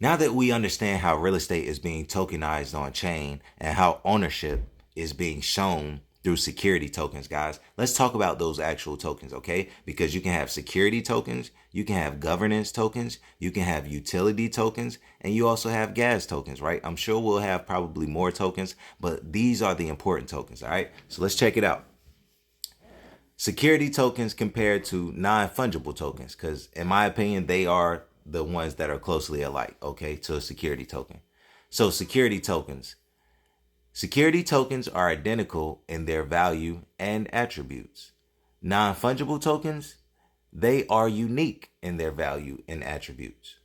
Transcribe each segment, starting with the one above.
Now that we understand how real estate is being tokenized on chain and how ownership is being shown through security tokens, guys, let's talk about those actual tokens, okay? Because you can have security tokens, you can have governance tokens, you can have utility tokens, and you also have gas tokens, right? I'm sure we'll have probably more tokens, but these are the important tokens, all right? So let's check it out. Security tokens compared to non-fungible tokens, because in my opinion, they are the ones that are closely alike, okay, to a security token. So security tokens. Security tokens are identical in their value and attributes. Non-fungible tokens, they are unique in their value and attributes.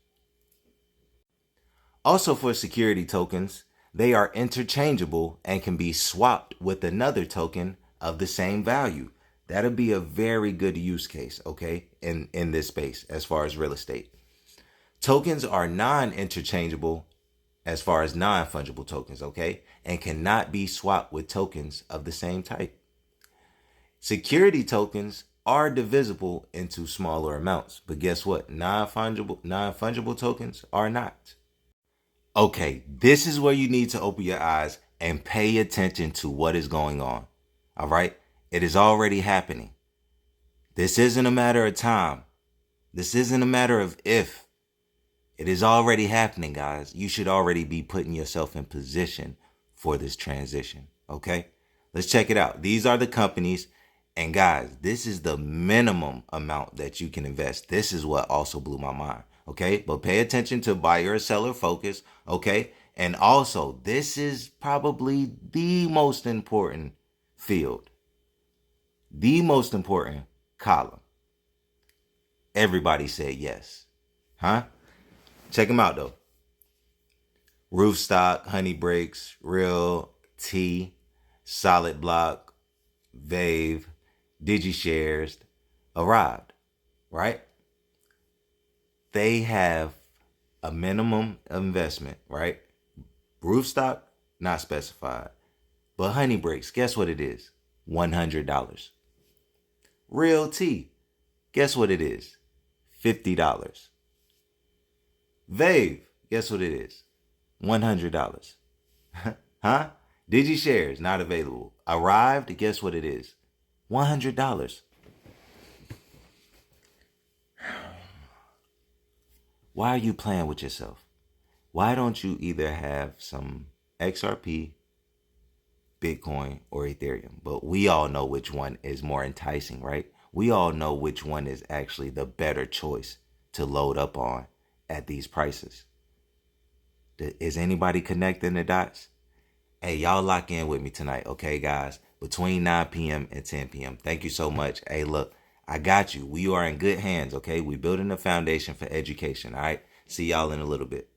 Also for security tokens, they are interchangeable and can be swapped with another token of the same value. That'll be a very good use case, okay, in this space as far as real estate. Tokens are non-interchangeable as far as non-fungible tokens, okay, and cannot be swapped with tokens of the same type. Security tokens are divisible into smaller amounts, but guess what? Non-fungible tokens are not. Okay, this is where you need to open your eyes and pay attention to what is going on. All right? It is already happening. This isn't a matter of time. This isn't a matter of if. It is already happening, guys. You should already be putting yourself in position for this transition. Okay? Let's check it out. These are the companies. And guys, this is the minimum amount that you can invest. This is what also blew my mind. Okay? But pay attention to buyer or seller focus. Okay? And also, this is probably the most important field. The most important column. Everybody said yes. Huh? Check them out though. Roofstock, Honey Breaks, Real T, Solid Block, Vave, DigiShares arrived, right? They have a minimum investment, right? Roofstock, not specified. But Honey Breaks, guess what it is? $100. Real T, guess what it is? $50. Vave, guess what it is? $100. Huh? DigiShares, not available. Arrived, guess what it is? $100. Why are you playing with yourself? Why don't you either have some XRP, Bitcoin, or Ethereum? But we all know which one is more enticing, right? We all know which one is actually the better choice to load up on at these prices. Is anybody connecting the dots? Hey, y'all lock in with me tonight, okay, guys? Between 9 p.m. and 10 p.m. Thank you so much. Hey, look, I got you. We are in good hands, okay? We building a foundation for education, all right? See y'all in a little bit.